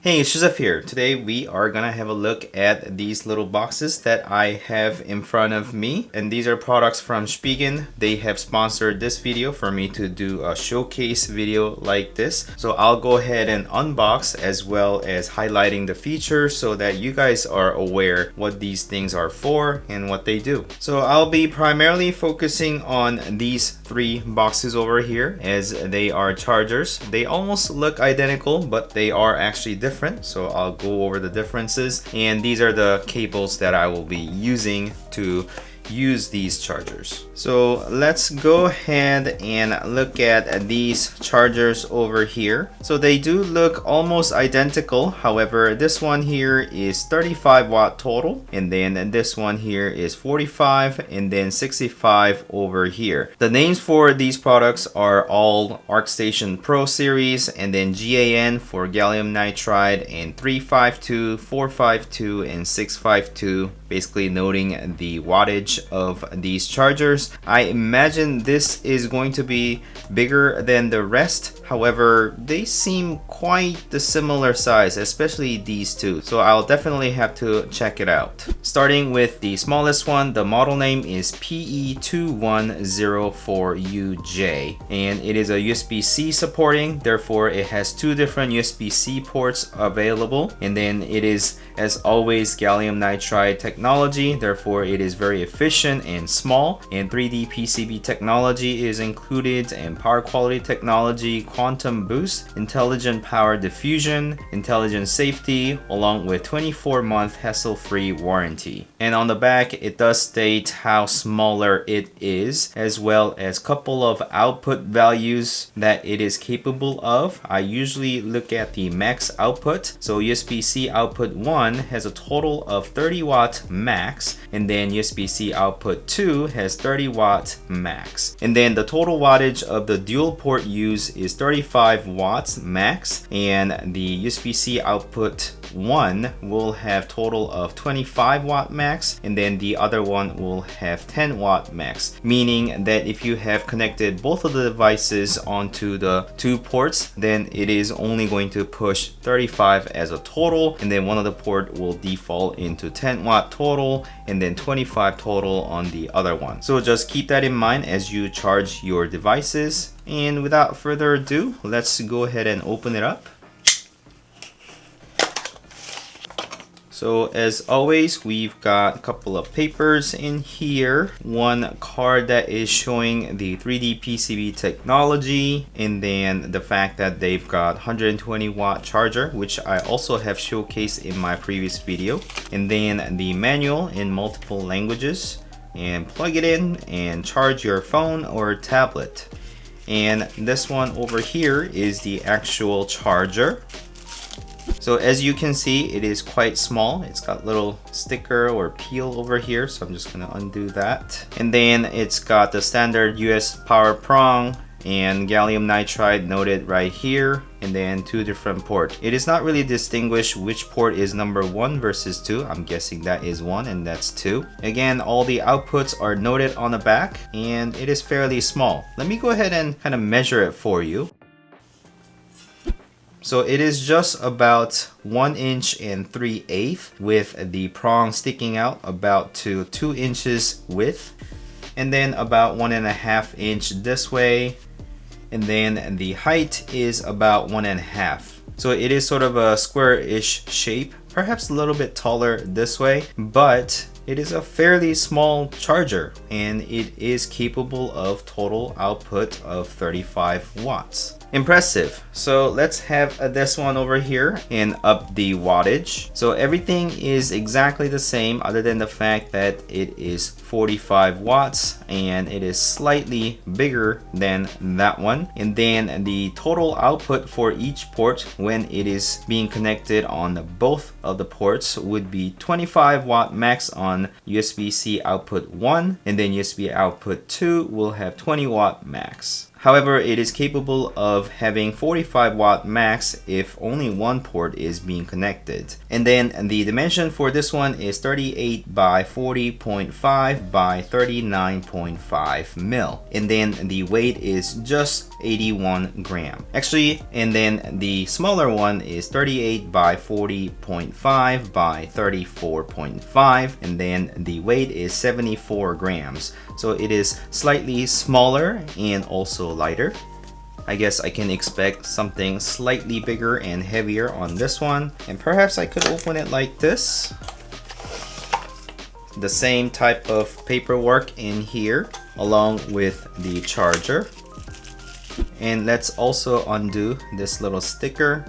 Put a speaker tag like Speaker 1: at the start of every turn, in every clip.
Speaker 1: Hey, it's Joseph here. Today we are gonna have a look at these little boxes that I have in front of me. And these are products from Spigen. They have sponsored this video for me to do a showcase video like this. So I'll go ahead and unbox as well as highlighting the features so that you guys are aware what these things are for and what they do. So I'll be primarily focusing on these three boxes over here as they are chargers. They almost look identical, but they are actually different. So I'll go over the differences, and these are the cables that I will be using to use these chargers. So let's go ahead and look at these chargers over here. So they do look almost identical. However, this one here is 35 watt total, and then this one here is 45, and then 65 over here. The names for these products are all ArcStation Pro series, and then GaN for gallium nitride, and 352, 452, and 652, basically noting the wattage of these chargers. I imagine this is going to be bigger than the rest. However, they seem quite the similar size, especially these two. So I'll definitely have to check it out. Starting with the smallest one, the model name is PE2104UJ, and it is a USB-C supporting. Therefore, it has two different USB-C ports available. And then it is, as always, gallium nitride technology. Therefore, it is very efficient and small. And 3D PCB technology is included, and power quality technology, quantum boost, intelligent power diffusion, intelligent safety, along with 24-month hassle-free warranty. And on the back, it does state how smaller it is, as well as a couple of output values that it is capable of. I usually look at the max output. So USB-C output 1 has a total of 30 watt max, and then USB-C output 2 has 30 watt max. And then the total wattage of the dual port use is 35 watts max, and the USB-C output 1 will have total of 25 watt max, and then the other one will have 10 watt max, meaning that if you have connected both of the devices onto the two ports, then it is only going to push 35 as a total, and then one of the port will default into 10 watt total, and then 25 total on the other one. So just keep that in mind as you charge your devices. And without further ado, let's go ahead and open it up. So as always, we've got a couple of papers in here. One card that is showing the 3D PCB technology, and then the fact that they've got 120 watt charger, which I also have showcased in my previous video. And then the manual in multiple languages, and plug it in and charge your phone or tablet. And this one over here is the actual charger. So as you can see, it is quite small. It's got little sticker or peel over here, so I'm just gonna undo that. And then it's got the standard US power prong and gallium nitride noted right here, and then two different ports. It is not really distinguished which port is number 1 versus 2. I'm guessing that is 1 and that's 2. Again, all the outputs are noted on the back, and it is fairly small. Let me go ahead and kind of measure it for you. So it is just about 1 inch and 3/8 with the prong sticking out about to 2 inches width, and then about 1.5 inch this way, and then the height is about 1.5. So it is sort of a square-ish shape, perhaps a little bit taller this way, but it is a fairly small charger, and it is capable of total output of 35 watts. Impressive. So let's have this one over here and up the wattage. So everything is exactly the same other than the fact that it is 45 watts and it is slightly bigger than that one. And then the total output for each port when it is being connected on both of the ports would be 25 watt max on USB-C output 1, and then USB output 2 will have 20 watt max. However, it is capable of having 45 watt max if only one port is being connected. And then the dimension for this one is 38 by 40.5 by 39.5 mil. And then the weight is just 81 gram. Actually, and then the smaller one is 38 by 40.5 by 34.5, and then the weight is 74 grams. So it is slightly smaller and also lighter. I guess I can expect something slightly bigger and heavier on this one. And perhaps I could open it like this. The same type of paperwork in here along with the charger. And let's also undo this little sticker.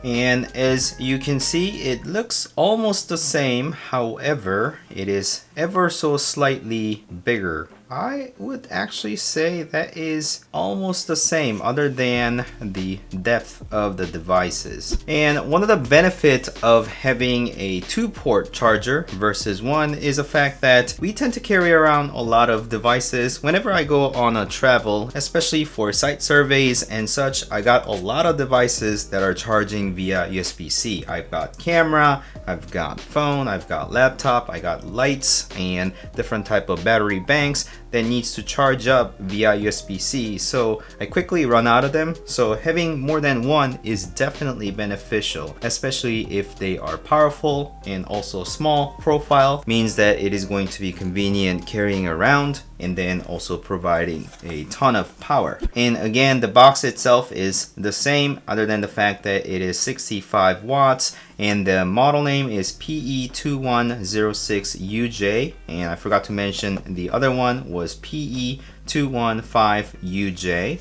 Speaker 1: And as you can see, it looks almost the same. However, it is ever so slightly bigger. I would actually say that is almost the same, other than the depth of the devices. And one of the benefits of having a 2-port charger versus one is the fact that we tend to carry around a lot of devices. Whenever I go on a travel, especially for site surveys and such, I got a lot of devices that are charging via USB-C. I've got camera, I've got phone, I've got laptop, I got lights and different type of battery banks that needs to charge up via USB-C, so I quickly run out of them. So having more than one is definitely beneficial, especially if they are powerful and also small profile, means that it is going to be convenient carrying around and then also providing a ton of power. And again, the box itself is the same, other than the fact that it is 65 watts and the model name is PE2106UJ, and I forgot to mention the other one was PE215UJ.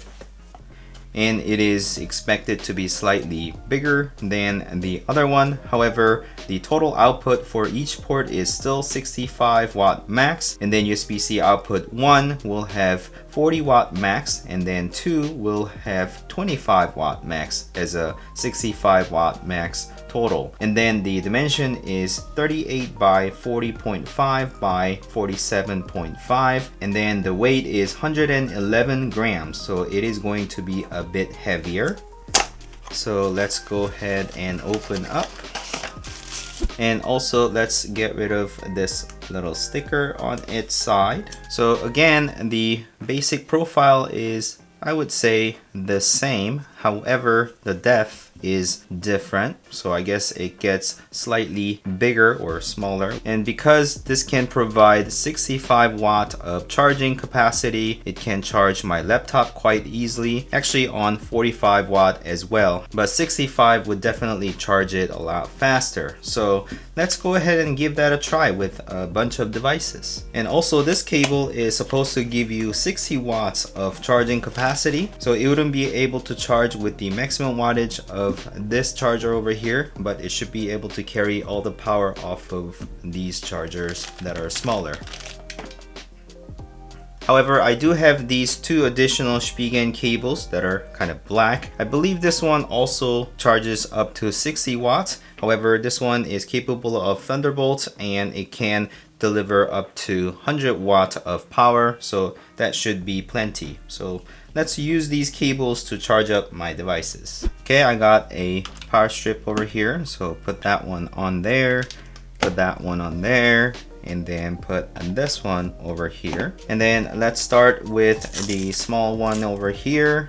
Speaker 1: And it is expected to be slightly bigger than the other one. However, the total output for each port is still 65 watt max, and then USB-C output 1 will have 40 watt max, and then 2 will have 25 watt max as a 65 watt max total. And then the dimension is 38 by 40.5 by 47.5, and then the weight is 111 grams, so it is going to be a bit heavier. So let's go ahead and open up, and also let's get rid of this little sticker on its side. So again, the basic profile is, I would say, the same. However, the depth is different, so I guess it gets slightly bigger or smaller. And because this can provide 65 watt of charging capacity, it can charge my laptop quite easily, actually on 45 watt as well, but 65 would definitely charge it a lot faster. So let's go ahead and give that a try with a bunch of devices. And also, this cable is supposed to give you 60 watts of charging capacity, so it wouldn't be able to charge with the maximum wattage of this charger over here, but it should be able to carry all the power off of these chargers that are smaller. However, I do have these 2 additional Spigen cables that are kind of black. I believe this one also charges up to 60 watts. However, this one is capable of Thunderbolt and it can deliver up to 100 watt of power, so that should be plenty. So let's use these cables to charge up my devices. Okay, I got a power strip over here, so put that one on there, put that one on there, and then put this one over here. And then let's start with the small one over here.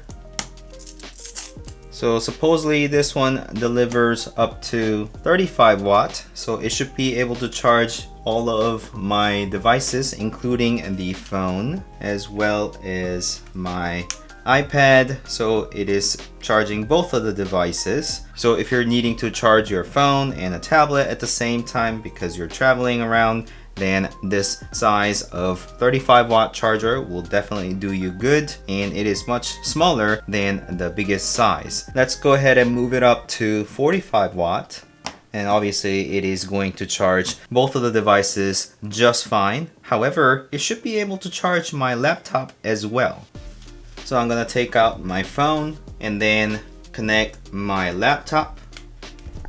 Speaker 1: So supposedly this one delivers up to 35 watt, so it should be able to charge all of my devices, including the phone as well as my iPad. So it is charging both of the devices. So if you're needing to charge your phone and a tablet at the same time because you're traveling around, then this size of 35 watt charger will definitely do you good, and it is much smaller than the biggest size. Let's go ahead and move it up to 45 watt, and obviously it is going to charge both of the devices just fine. However, it should be able to charge my laptop as well. So I'm gonna take out my phone and then connect my laptop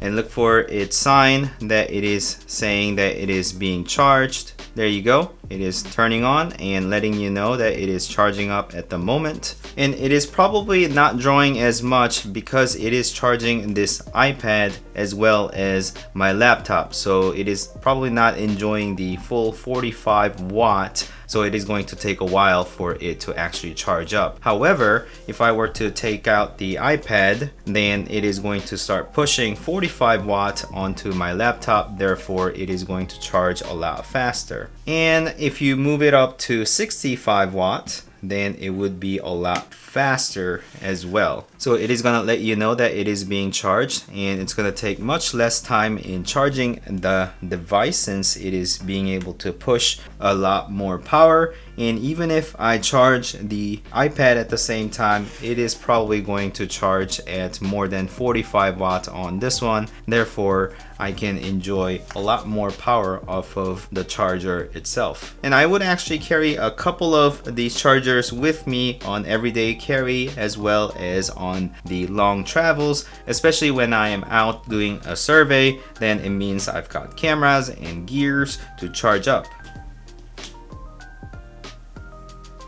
Speaker 1: and look for its sign that it is saying that it is being charged. there you go. It is turning on and letting you know that it is charging up at the moment. And it is probably not drawing as much because it is charging this iPad as well as my laptop. So it is probably not enjoying the full 45 watt. So it is going to take a while for it to actually charge up. However, if I were to take out the iPad, then it is going to start pushing 45 watt onto my laptop. Therefore, it is going to charge a lot faster. And if you move it up to 65 watt, then it would be a lot faster as well. So it is gonna let you know that it is being charged, and it's gonna take much less time in charging the device since it is being able to push a lot more power. And even if I charge the iPad at the same time, it is probably going to charge at more than 45 watts on this one. Therefore, I can enjoy a lot more power off of the charger itself. And I would actually carry a couple of these chargers with me on everyday carry as well as on the long travels, especially when I am out doing a survey. Then it means I've got cameras and gears to charge up.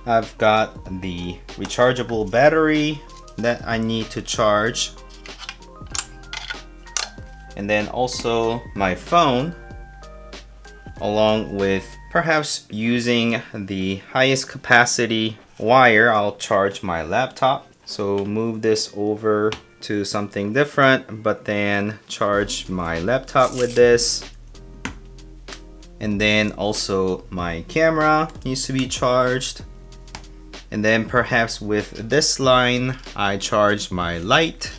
Speaker 1: I've got the rechargeable battery that I need to charge, and then also my phone, along with perhaps using the highest capacity wire. I'll charge my laptop. So move this over to something different, but then charge my laptop with this. And then also my camera needs to be charged. And then perhaps with this line, I charge my light.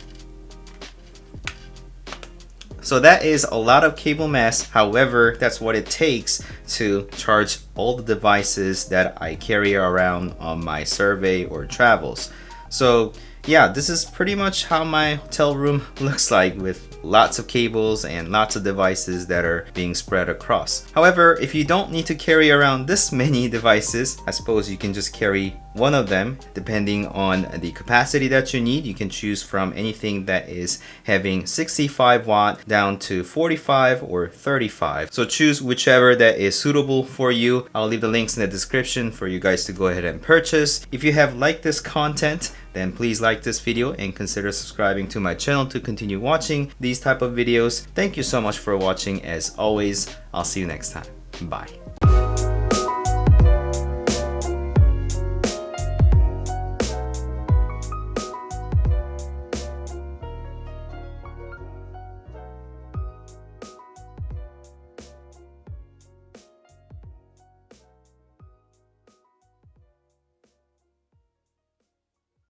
Speaker 1: So that is a lot of cable mass. However, that's what it takes to charge all the devices that I carry around on my survey or travels. So yeah, this is pretty much how my hotel room looks like, with lots of cables and lots of devices that are being spread across. However, if you don't need to carry around this many devices, I suppose you can just carry one of them depending on the capacity that you need. You can choose from anything that is having 65 watt down to 45 or 35. So choose whichever that is suitable for you. I'll leave the links in the description for you guys to go ahead and purchase. If you have liked this content, then please like this video and consider subscribing to my channel to continue watching these type of videos. Thank you so much for watching. As always, I'll see you next time. Bye.